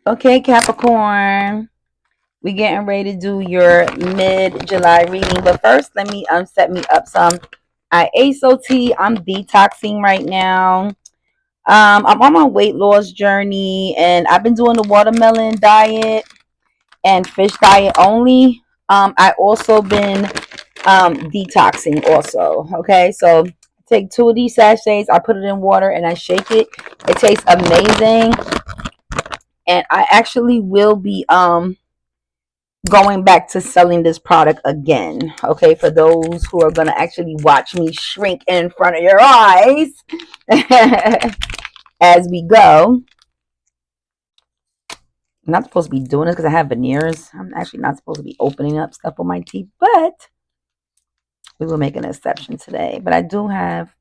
Okay, Capricorn. We getting ready to do your mid-July reading. But first, let me set me up some ISOT. I'm detoxing right now. I'm on my weight loss journey, and I've been doing the watermelon diet and fish diet only. I also been detoxing also. Okay, so take 2 of these sachets, I put it in water and I shake it. It tastes amazing, and I actually will be going back to selling this product again. Okay, for those who are gonna actually watch me shrink in front of your eyes as we go. I'm not supposed to be doing this because I have veneers. I'm actually not supposed to be opening up stuff with my teeth, but we will make an exception today. But I do have.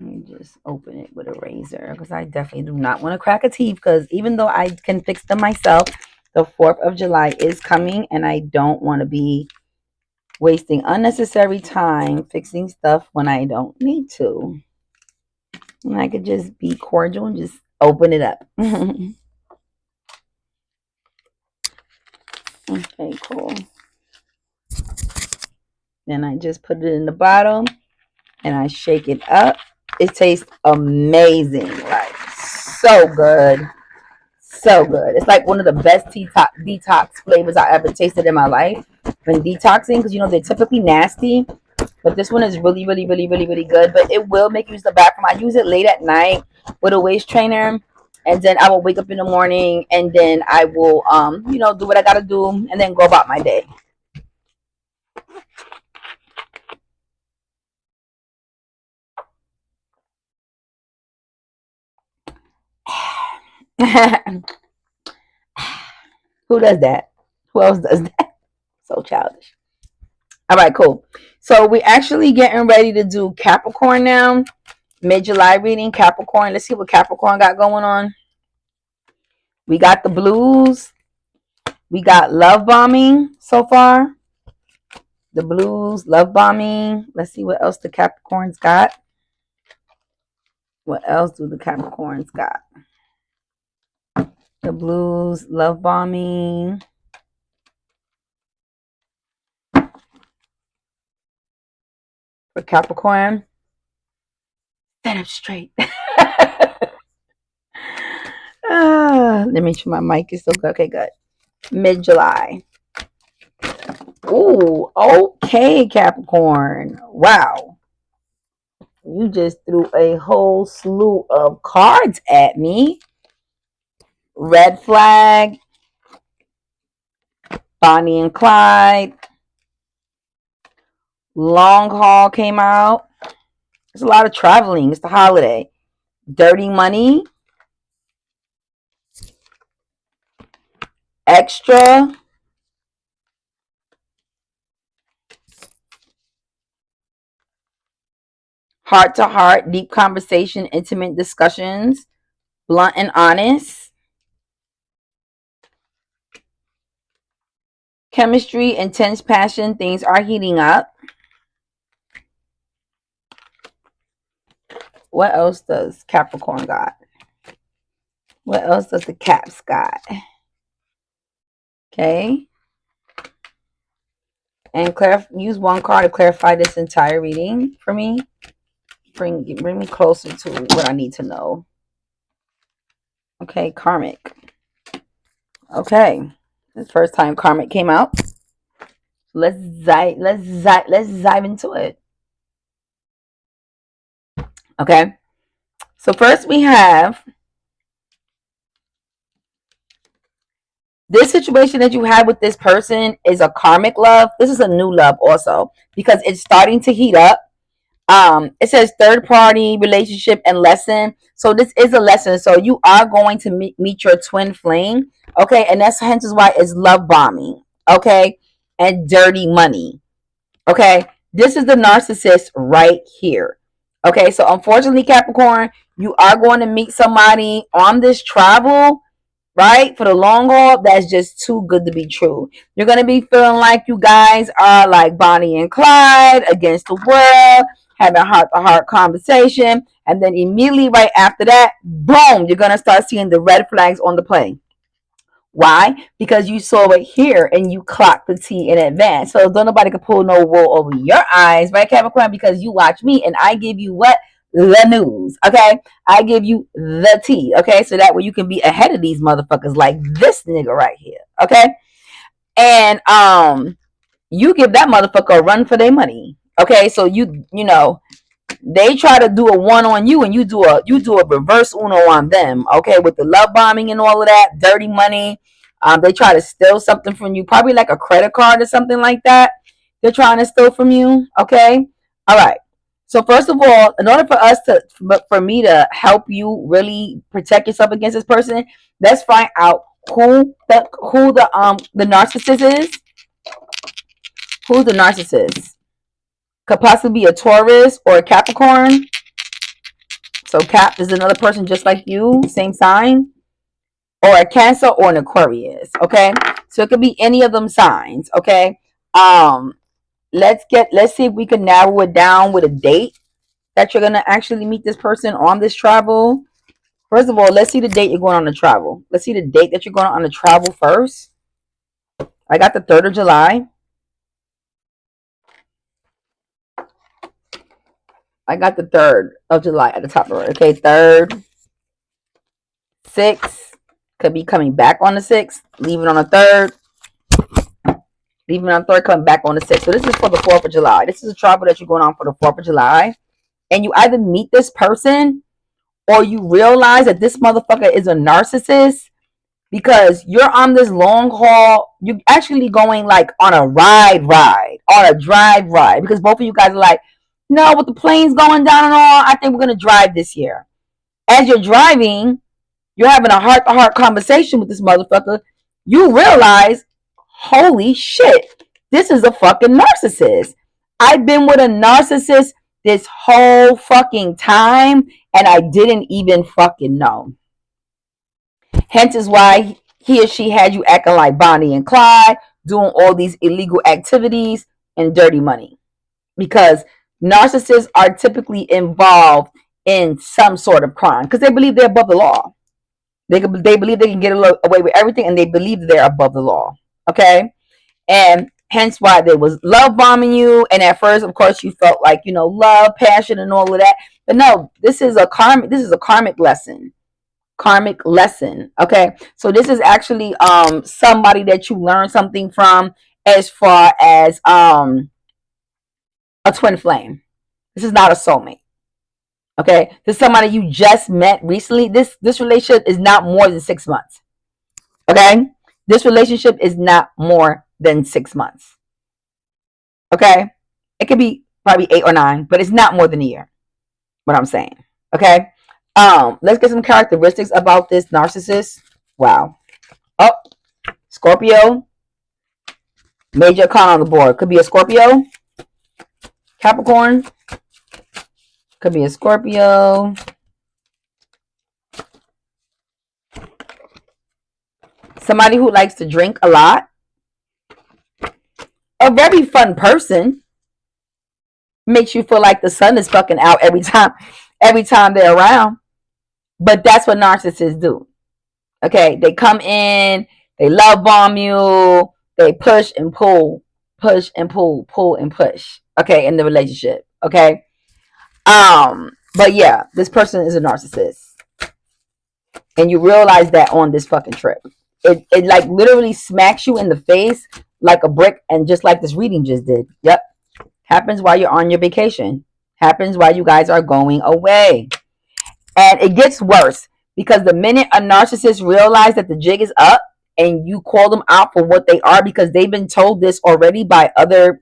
Let me just open it with a razor because I definitely do not want to crack a teeth. Because even though I can fix them myself, the 4th of July is coming, and I don't want to be wasting unnecessary time fixing stuff when I don't need to. And I could just be cordial and just open it up. Okay, cool. Then I just put it in the bottle and I shake it up. It tastes amazing, like so good. So good. It's like one of the best detox flavors I ever tasted in my life when detoxing, because you know they're typically nasty, but this one is really, really, really, really, really good. But it will make you use the bathroom. I use it late at night with a waist trainer, and then I will wake up in the morning, and then I will, do what I gotta do, and then go about my day. Who does that? Who else does that? So childish. All right, cool. So we're actually getting ready to do Capricorn now. Mid-July reading, Capricorn. Let's see what Capricorn got going on. We got the blues. We got love bombing so far. The blues, love bombing. Let's see what else the Capricorns got. What else do the Capricorns got? The blues, love bombing. For Capricorn, stand up straight. Let me sure my mic is still good. Okay, good. Mid-July. Ooh, okay, Capricorn. Wow. You just threw a whole slew of cards at me. Red flag, Bonnie and Clyde, long haul came out. There's a lot of traveling. It's the holiday. Dirty money, extra, heart to heart, deep conversation, intimate discussions, blunt and honest, chemistry, intense passion, things are heating up. What else does Capricorn got? What else does the Caps got? Okay. And use one card to clarify this entire reading for me. Bring me closer to what I need to know. Okay, karmic. Okay, this first time karmic came out. Let's dive into it. Okay, so first we have this situation that you have with this person is a karmic love. This is a new love also because it's starting to heat up. It says third party relationship and lesson. So this is a lesson. So you are going to meet your twin flame. Okay, and that's hence is why it's love bombing. Okay, and dirty money. Okay, this is the narcissist right here. Okay, so unfortunately, Capricorn, you are going to meet somebody on this travel right? For the long haul, that's just too good to be true. You're going to be feeling like you guys are like Bonnie and Clyde against the world, having heart-to-heart conversation. And then immediately right after that, boom, you're going to start seeing the red flags on the play. Why? Because you saw it here and you clocked the T in advance. So don't nobody can pull no wool over your eyes, right, Capricorn? Because you watch me and I give you what? The news, okay? I give you the tea, okay? So that way you can be ahead of these motherfuckers like this nigga right here, okay? And you give that motherfucker a run for their money, okay? So you know, they try to do a one on you and you do a reverse uno on them, okay, with the love bombing and all of that dirty money. They try to steal something from you, probably like a credit card or something like that. They're trying to steal from you, okay? All right. So first of all, in order for me to help you really protect yourself against this person, let's find out who the narcissist is. Who's the narcissist? Could possibly be a Taurus or a Capricorn. So Cap is another person just like you, same sign, or a Cancer or an Aquarius. Okay, so it could be any of them signs. Okay, let's see if we can narrow it down with a date that you're gonna actually meet this person on this travel. First of all, let's see the date you're going on the travel. Let's see the date that you're going on the travel first. I got the 3rd of July. I got the 3rd of July at the top of it. Okay, 3rd, 6th, could be coming back on the 6th, leaving on the 3rd, leaving on the 3rd, coming back on the 6th. So this is for the 4th of July. This is a travel that you're going on for the 4th of July. And you either meet this person or you realize that this motherfucker is a narcissist because you're on this long haul. You're actually going like on a on a drive ride, because both of you guys are like, no, with the planes going down and all, I think we're going to drive this year. As you're driving, you're having a heart-to-heart conversation with this motherfucker. You realize, holy shit, this is a fucking narcissist. I've been with a narcissist this whole fucking time and I didn't even fucking know. Hence is why he or she had you acting like Bonnie and Clyde, doing all these illegal activities and dirty money. Because narcissists are typically involved in some sort of crime because they believe they're above the law. They believe they can get away with everything, and they believe they're above the law. Okay, and hence why they was love bombing you. And at first, of course, you felt like, you know, love, passion, and all of that. But no, this is a karmic lesson. Karmic lesson. Okay, so this is actually somebody that you learn something from, as far as a twin flame. This is not a soulmate. Okay, this is somebody you just met recently. This relationship is not more than 6 months. Okay, this relationship is not more than 6 months. Okay, it could be probably 8 or 9, but it's not more than a year. What I'm saying. Okay, let's get some characteristics about this narcissist. Wow. Oh, Scorpio. Major con on the board. Could be a Scorpio. Capricorn. Could be a Scorpio. Somebody who likes to drink a lot. A very fun person. Makes you feel like the sun is fucking out every time they're around. But that's what narcissists do. Okay, they come in, they love bomb you, they push and pull, pull and push. Okay, in the relationship. Okay. But yeah, this person is a narcissist. And you realize that on this fucking trip. It like literally smacks you in the face like a brick, and just like this reading just did. Yep. Happens while you're on your vacation. Happens while you guys are going away. And it gets worse, because the minute a narcissist realizes that the jig is up and you call them out for what they are, because they've been told this already by other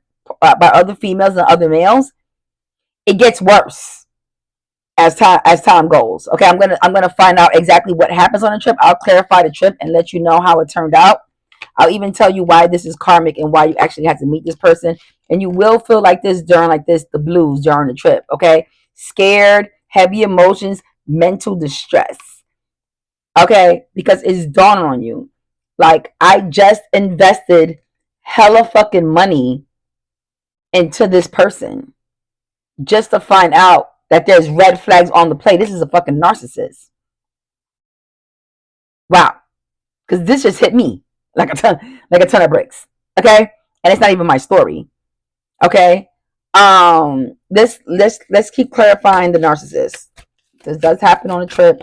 females and other males, it gets worse as time goes. Okay, I'm gonna find out exactly what happens on the trip. I'll clarify the trip and let you know how it turned out. I'll even tell you why this is karmic and why you actually have to meet this person. And you will feel like this during the blues during the trip. Okay, scared, heavy emotions, mental distress. Okay, because it's dawning on you. Like, I just invested hella fucking money into this person just to find out that there's red flags on the play. This is a fucking narcissist. Wow. Because this just hit me like a ton of bricks. Okay? And it's not even my story. Okay? Let's keep clarifying the narcissist. This does happen on a trip.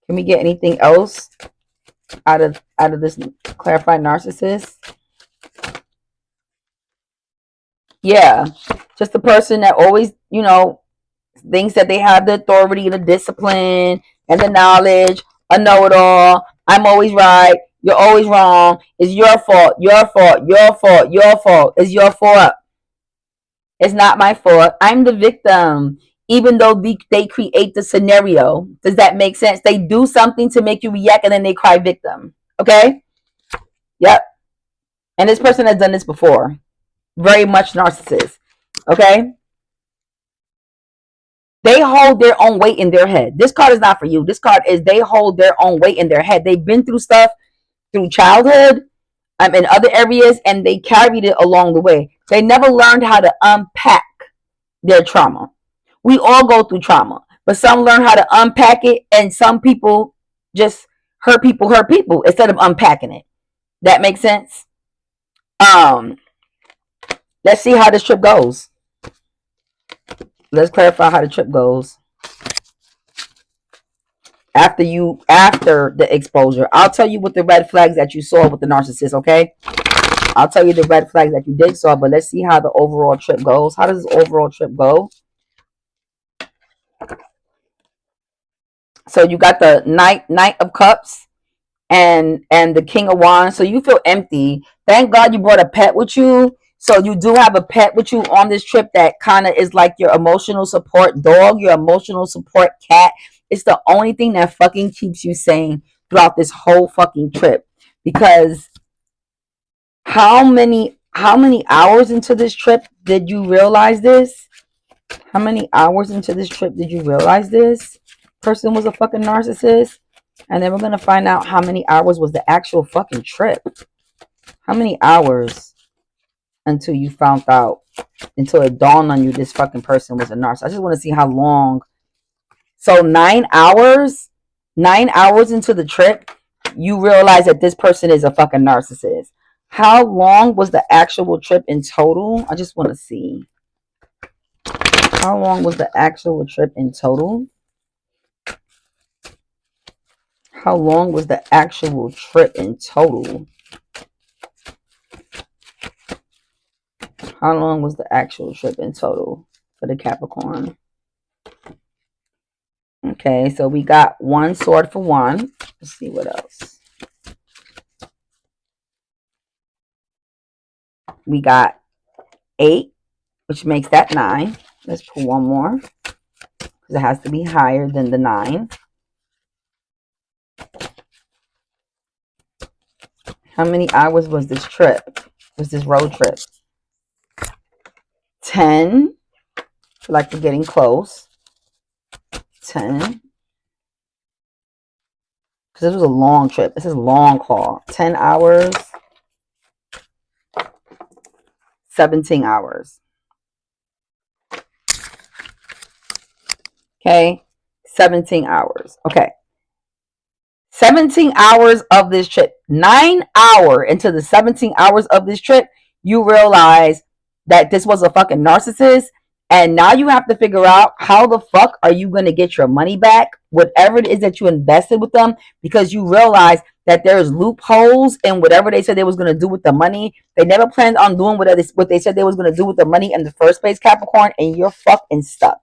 Can we get anything else out of this clarified narcissist? Yeah. Just the person that always, thinks that they have the authority, the discipline, and the knowledge, a know-it-all. I'm always right. You're always wrong. It's your fault. Your fault. Your fault. Your fault. It's your fault. It's not my fault. I'm the victim. Even though they create the scenario. Does that make sense? They do something to make you react and then they cry victim. Okay? Yep. And this person has done this before. Very much narcissist. Okay? They hold their own weight in their head. This card is not for you. This card is they hold their own weight in their head. They've been through stuff through childhood, in other areas, and they carried it along the way. They never learned how to unpack their trauma. We all go through trauma, but some learn how to unpack it, and some people just hurt people instead of unpacking it. That makes sense? Let's see how this trip goes. Let's clarify how the trip goes. After the exposure, I'll tell you what the red flags that you saw with the narcissist, okay? I'll tell you the red flags that you did saw, but let's see how the overall trip goes. How does this overall trip go? So you got the Knight of Cups and the King of Wands. So you feel empty. Thank God you brought a pet with you. So you do have a pet with you on this trip that kind of is like your emotional support dog, your emotional support cat. It's the only thing that fucking keeps you sane throughout this whole fucking trip. Because how many hours into this trip did you realize this? How many hours into this trip did you realize this person was a fucking narcissist? And then we're going to find out how many hours was the actual fucking trip. How many hours until you found out, until it dawned on you this fucking person was a narcissist? I just want to see how long. So 9 hours into the trip, you realize that this person is a fucking narcissist. How long was the actual trip in total? I just want to see. How long was the actual trip in total? How long was the actual trip in total? How long was the actual trip in total for the Capricorn? Okay, so we got one sword for one. Let's see what else. We got 8, which makes that 9. Let's pull one more because it has to be higher than the 9. How many hours was this trip? Was this road trip? 10. I feel like we're getting close. 10. Because this was a long trip. This is a long haul. 10 hours. 17 hours. Okay. 17 hours. Okay. 17 hours of this trip. 9 hours into the 17 hours of this trip, you realize that this was a fucking narcissist. And now you have to figure out how the fuck are you going to get your money back, whatever it is that you invested with them, because you realize that there's loopholes in whatever they said they was going to do with the money. They never planned on doing what they said they was going to do with the money in the first place, Capricorn, and you're fucking stuck.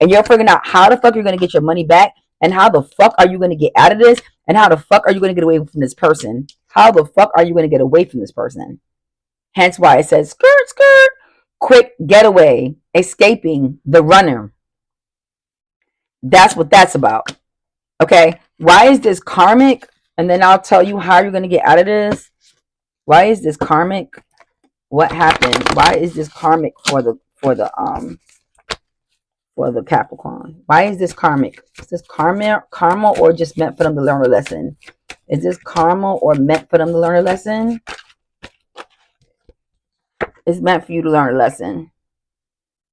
And you're figuring out how the fuck you're going to get your money back, and how the fuck are you going to get out of this, and how the fuck are you going to get away from this person? How the fuck are you going to get away from this person? Hence why it says skirt, skirt, quick getaway, escaping the runner. That's what that's about. Okay? Why is this karmic? And then I'll tell you how you're going to get out of this. Why is this karmic? What happened? Why is this karmic for the for the Capricorn. Why is this karmic? Is this karma or just meant for them to learn a lesson? Is this karma or meant for them to learn a lesson? It's meant for you to learn a lesson.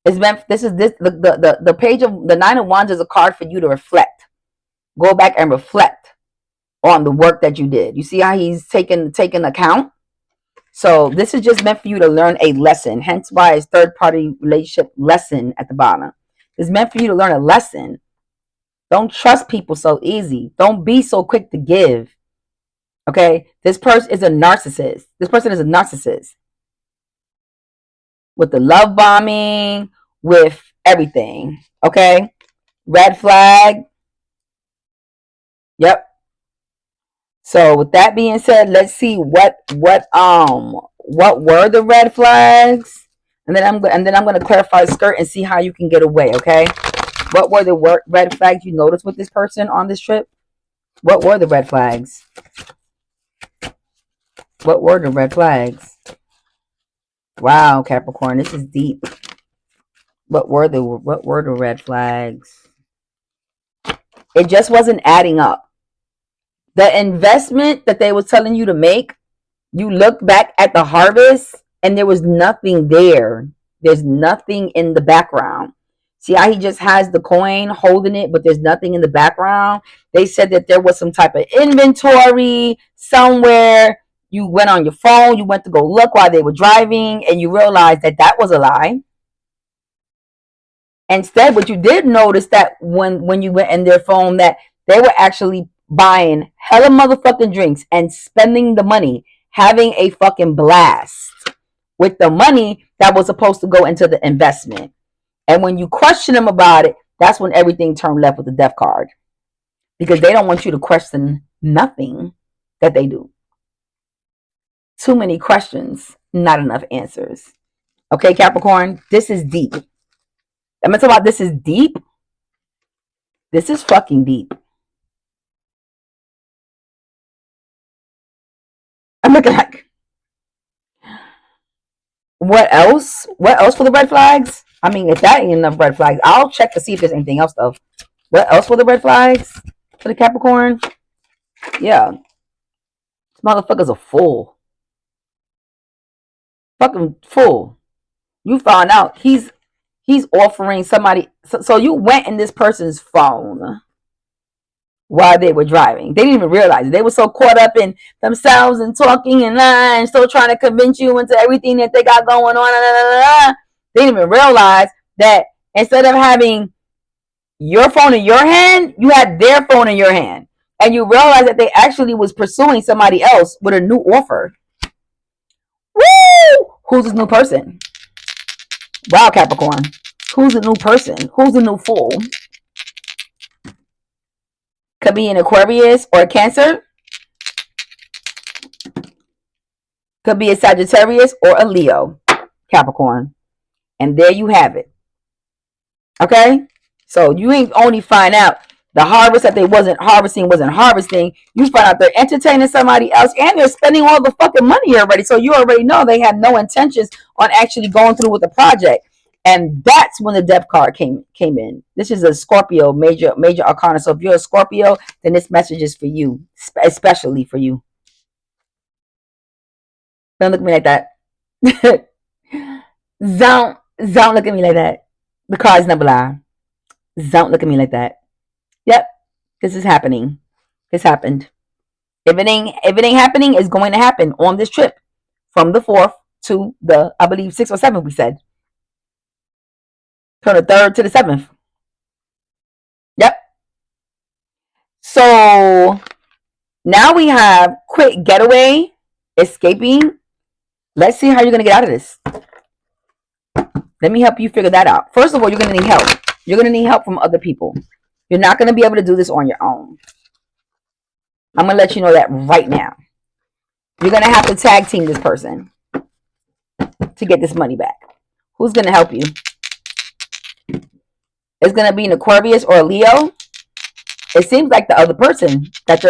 It's meant. The page of the Nine of Wands is a card for you to reflect. Go back and reflect on the work that you did. You see how he's taking account? So this is just meant for you to learn a lesson. Hence why it's third party relationship lesson at the bottom. It's meant for you to learn a lesson. Don't trust people so easy. Don't be so quick to give. Okay? This person is a narcissist. This person is a narcissist. With the love bombing, with everything. Okay? Red flag. Yep. So with that being said, let's see what were the red flags, and then I'm going to clarify the skirt and see how you can get away. Okay, what were the red flags you noticed with this person on this trip? What were the red flags? What were the red flags? Wow, Capricorn, this is deep. What were the red flags? It just wasn't adding up. The investment that they was telling you to make, you look back at the harvest and there was nothing there. There's nothing in the background. See how he just has the coin holding it, but there's nothing in the background. They said that there was some type of inventory somewhere. You went on your phone, you went to go look while they were driving, and you realized that that was a lie. Instead, what you did notice that when you went in their phone, that they were actually buying hella motherfucking drinks and spending the money, having a fucking blast with the money that was supposed to go into the investment. And when you question them about it, that's when everything turned left with the death card. Because they don't want you to question nothing that they do. Too many questions, not enough answers. Okay, Capricorn, this is deep. I'm talking about this is deep. This is fucking deep. I'm looking like, what else? What else for the red flags? I mean, if that ain't enough red flags, I'll check to see if there's anything else though. What else for the red flags for the Capricorn? Yeah, this motherfucker's a fool. Fucking fool. You found out he's offering somebody. So you went in this person's phone while they were driving. They didn't even realize it. They were so caught up in themselves and talking and lying, still trying to convince you into everything that they got going on. They didn't even realize that instead of having your phone in your hand, you had their phone in your hand. And you realize that they actually was pursuing somebody else with a new offer. Woo! Who's this new person? Wow, Capricorn. Who's the new person? Who's the new fool? Could be an Aquarius or a Cancer. Could be a Sagittarius or a Leo, Capricorn. And there you have it. Okay? So you ain't only find out the harvest that they wasn't harvesting. You find out they're entertaining somebody else and they're spending all the fucking money already. So you already know they have no intentions on actually going through with the project. And that's when the death card came in. This is a Scorpio, major arcana. So if you're a Scorpio, then this message is for you, especially for you. Don't look at me like that. Don't look at me like that. The card's never lie. Don't look at me like that. Yep, this is happening. This happened. If it ain't happening, it's going to happen on this trip from the 4th to the, I believe, 6th or 7th. We said. From the 3rd to the 7th. Yep. So now we have quick getaway, escaping. Let's see how you're going to get out of this. Let me help you figure that out. First of all, you're going to need help. You're going to need help from other people. You're not going to be able to do this on your own. I'm going to let you know that right now. You're going to have to tag team this person to get this money back. Who's going to help you? It's going to be an Aquarius or a Leo. It seems like the other person that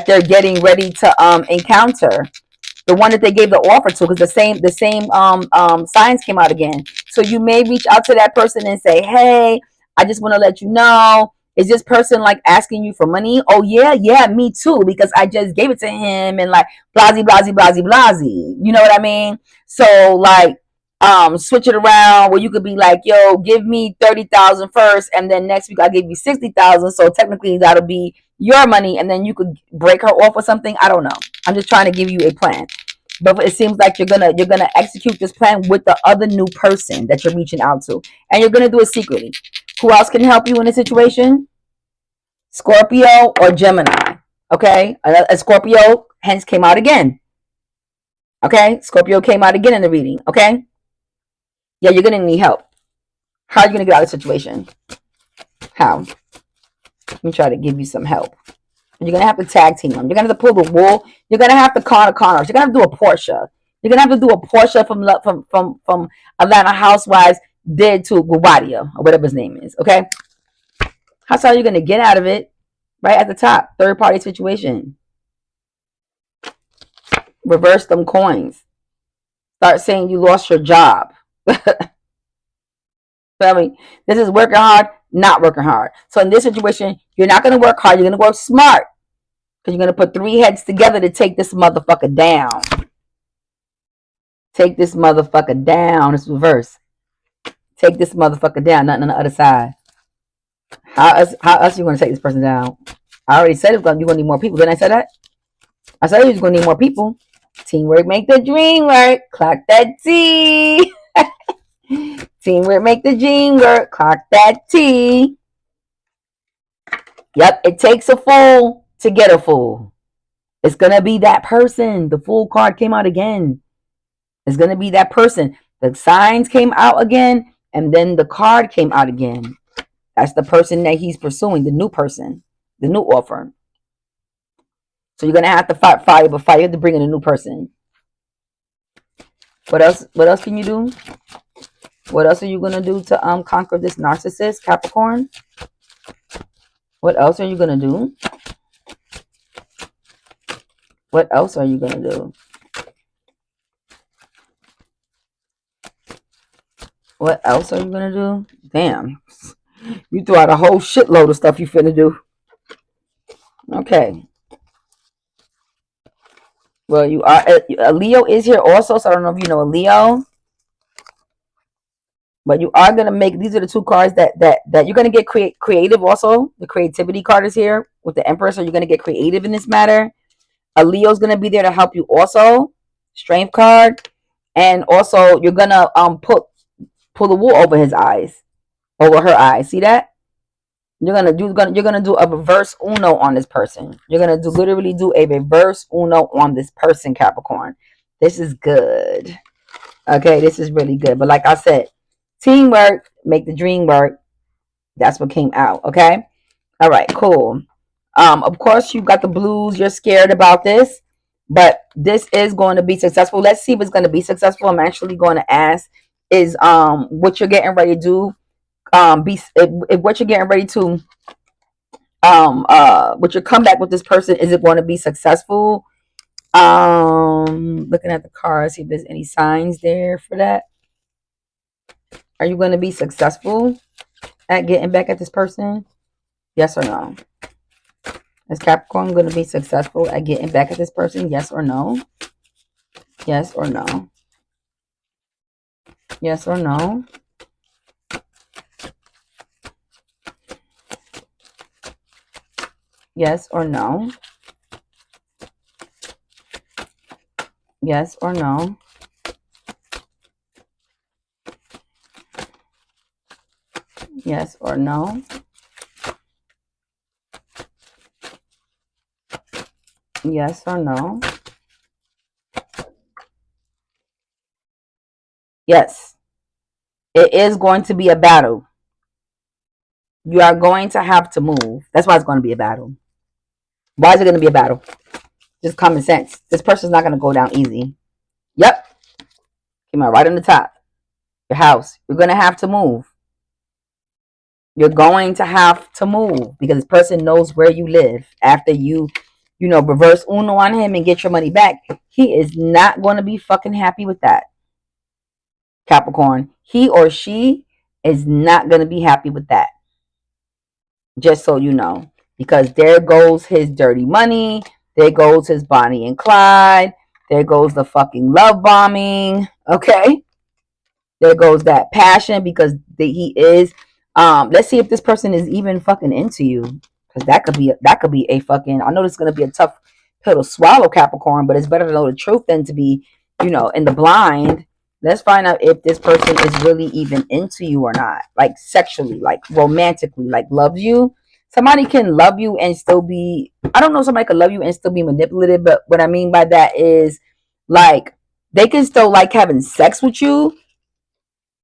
they're getting ready to encounter, the one that they gave the offer to, because the same signs came out again. So you may reach out to that person and say, hey, I just want to let you know, is this person like asking you for money? Oh yeah, me too, because I just gave it to him, and like blasey blasey blasey blasey. You know what I mean? So like switch it around where you could be like, yo, give me 30,000 first, and then next week I'll give you 60,000. So technically that'll be your money, and then you could break her off or something. I don't know. I'm just trying to give you a plan. But it seems like you're gonna execute this plan with the other new person that you're reaching out to, and you're gonna do it secretly. Who else can help you in this situation? Scorpio or Gemini. Okay, a Scorpio hence came out again. Okay, Scorpio came out again in the reading. Okay, yeah, you're gonna need help. How are you gonna get out of the situation? How? Let me try to give you some help. You're gonna have to tag team them. You're gonna have to pull the wool. You're gonna have to Connor. You're gonna have to do a Portia. You're gonna have to do a Portia from Atlanta Housewives did to Guadia or whatever his name is. Okay. How are you gonna get out of it? Right at the top, third party situation. Reverse them coins. Start saying you lost your job. I mean, this is working hard, not working hard. So in this situation, you're not gonna work hard. You're gonna work smart. Because you're going to put 3 heads together to take this motherfucker down. Take this motherfucker down. It's reverse. Take this motherfucker down. Nothing on the other side. How else are you going to take this person down? I already said you're going to need more people. Didn't I say that? I said you're going to need more people. Teamwork make the dream work. Clock that T. Teamwork make the dream work. Clock that T. Yep, it takes a fool to get a fool. It's going to be that person. The fool card came out again. It's going to be that person. The signs came out again, and then the card came out again. That's the person that he's pursuing, the new person, the new offer. So you're going to have to fight fire, but fire, you have to bring in a new person. What else? What else can you do? What else are you going to do to conquer this narcissist, Capricorn? What else are you going to do? What else are you going to do? What else are you going to do? Damn. You threw out a whole shitload of stuff you finna do. Okay. Well, you are... a Leo is here also, so I don't know if you know a Leo. But you are going to make... These are the 2 cards that you're going to get creative also. The creativity card is here with the Empress, so you're going to get creative in this matter. A Leo's going to be there to help you also. Strength card. And also, you're going to pull the wool over his eyes. Over her eyes. See that? You're going to do a reverse Uno on this person. You're going to literally do a reverse Uno on this person, Capricorn. This is good. Okay, this is really good. But like I said, teamwork, make the dream work. That's what came out. Okay? All right, cool. Of course, you got the blues. You're scared about this, but this is going to be successful. Let's see if it's going to be successful. I'm actually going to ask is what you're getting ready to do. If what you're getting ready to what your comeback with this person, is it going to be successful? Looking at the cards, see if there's any signs there for that. Are you going to be successful at getting back at this person? Yes or no? Is Capricorn going to be successful at getting back at this person? Yes or no? Yes or no? Yes or no? Yes or no? Yes or no? Yes or no? Yes or no? Yes. It is going to be a battle. You are going to have to move. That's why it's going to be a battle. Why is it going to be a battle? Just common sense. This person's not going to go down easy. Yep. Came out right on the top. Your house. You're going to have to move. You're going to have to move because this person knows where you live. After you reverse Uno on him and get your money back, he is not going to be fucking happy with that. Capricorn. He or she is not going to be happy with that. Just so you know. Because there goes his dirty money. There goes his Bonnie and Clyde. There goes the fucking love bombing. Okay? There goes that passion because he is. Let's see if this person is even fucking into you. Because that could be a fucking. I know this is going to be a tough pill to swallow, Capricorn, but it's better to know the truth than to be, in the blind. Let's find out if this person is really even into you or not. Like sexually, like romantically, like loves you. Somebody can love you and still be, I don't know, somebody can love you and still be manipulative, but what I mean by that is like they can still like having sex with you.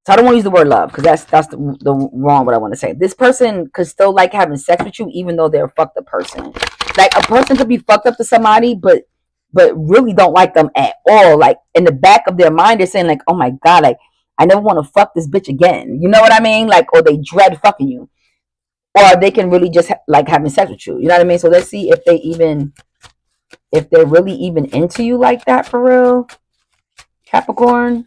So I don't want to use the word love because that's the wrong what I want to say. This person could still like having sex with you even though they're a fucked up person. Like a person could be fucked up to somebody, but really don't like them at all. Like in the back of their mind, they're saying like, "Oh my god, like I never want to fuck this bitch again." You know what I mean? Like, or they dread fucking you, or they can really just like having sex with you. You know what I mean? So let's see if they're really even into you like that for real, Capricorn.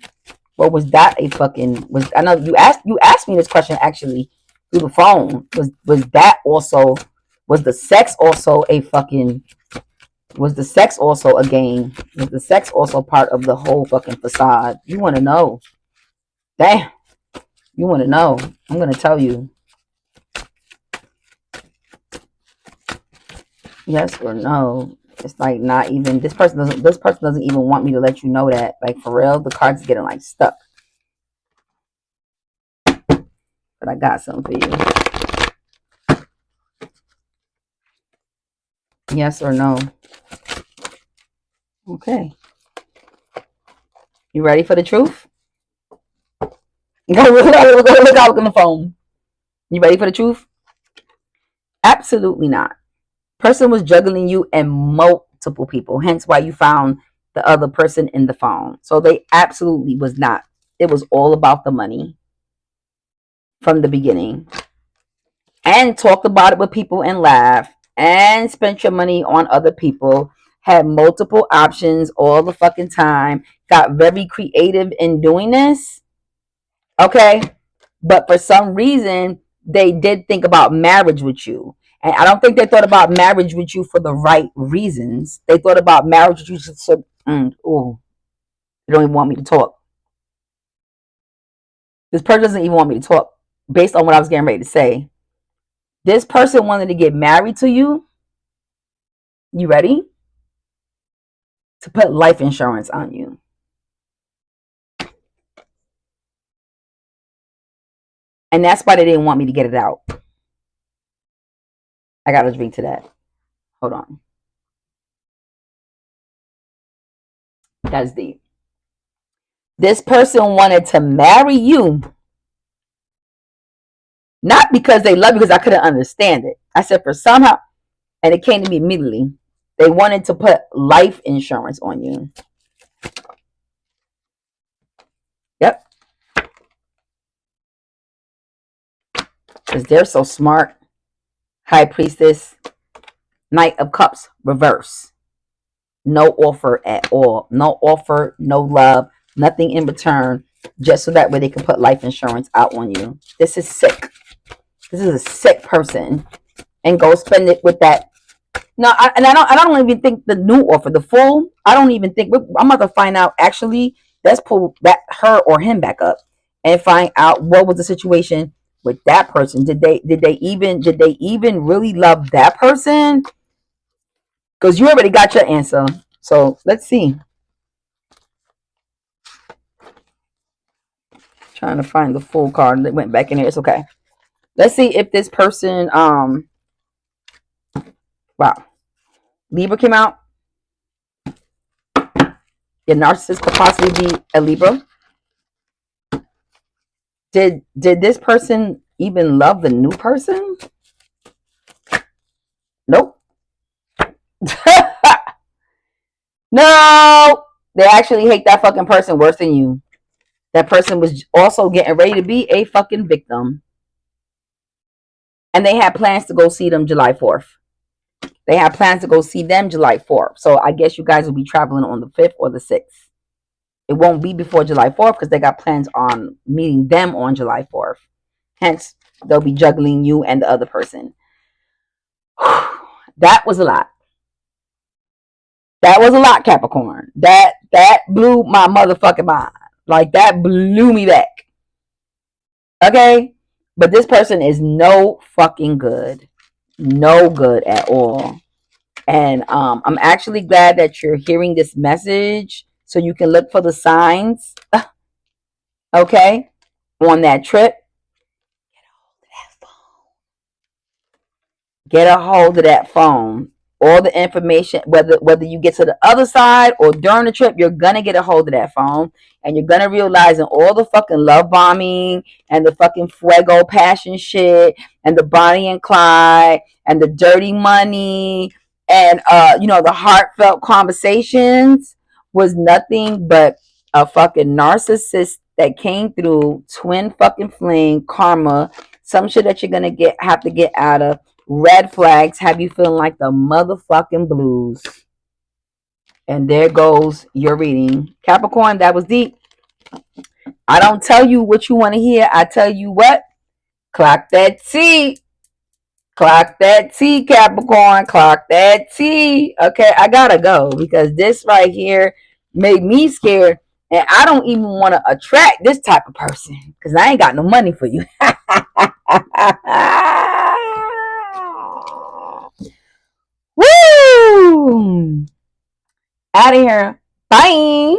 Or was that a fucking I know you asked me this question actually through the phone. Was that also was the sex also a fucking was the sex also a game? Was the sex also part of the whole fucking facade? You wanna know. Damn. You wanna know. I'm gonna tell you. Yes or no. It's like not even this person doesn't even want me to let you know that. Like for real, the cards getting like stuck. But I got something for you. Yes or no? Okay. You ready for the truth? Go look out on the phone. You ready for the truth? Absolutely not. Person was juggling you and multiple people, hence why you found the other person in the phone. So they absolutely was not. It was all about the money from the beginning. And talked about it with people and laughed and spent your money on other people, had multiple options all the fucking time, got very creative in doing this. Okay? But for some reason, they did think about marriage with you. And I don't think they thought about marriage with you for the right reasons. They thought about marriage with you so, ooh, they don't even want me to talk. This person doesn't even want me to talk based on what I was getting ready to say. This person wanted to get married to you. You ready? To put life insurance on you. And that's why they didn't want me to get it out. I got to drink to that. Hold on. That's deep. This person wanted to marry you. Not because they love you, because I couldn't understand it. I said for somehow, and it came to me immediately. They wanted to put life insurance on you. Yep. Because they're so smart. High Priestess. Knight of Cups. Reverse. No offer at all. No offer. No love. Nothing in return. Just so that way they can put life insurance out on you. This is sick. This is a sick person. And go spend it with that. No, I don't even think the new offer, the full. I don't even think I'm about to find out. Actually, let's pull that her or him back up and find out what was the situation with that person. Did they even really love that person? Because you already got your answer. So let's see. Trying to find the full card that went back in there. It's okay. Let's see if this person wow. Libra came out. Your narcissist could possibly be a Libra. Did this person even love the new person? Nope. No. They actually hate that fucking person worse than you. That person was also getting ready to be a fucking victim. And they had plans to go see them July 4th. They had plans to go see them July 4th. So I guess you guys will be traveling on the 5th or the 6th. It won't be before July 4th because they got plans on meeting them on July 4th. Hence, they'll be juggling you and the other person. That was a lot. That was a lot, Capricorn. That blew my motherfucking mind. Like, that blew me back. Okay? But this person is no fucking good. No good at all. And I'm actually glad that you're hearing this message so you can look for the signs. Okay? On that trip. Get a hold of that phone. All the information, whether you get to the other side or during the trip, you're gonna get a hold of that phone, and you're gonna realize in all the fucking love bombing and the fucking fuego passion shit and the Bonnie and Clyde and the dirty money and the heartfelt conversations was nothing but a fucking narcissist that came through, twin fucking flame karma, some shit that you're gonna have to get out of. Red flags have you feeling like the motherfucking blues. And there goes your reading. Capricorn, that was deep. I don't tell you what you want to hear. I tell you what. Clock that T. Clock that T, Capricorn. Clock that T. Okay, I gotta go because this right here made me scared. And I don't even want to attract this type of person because I ain't got no money for you. Woo! Out of here. Bye.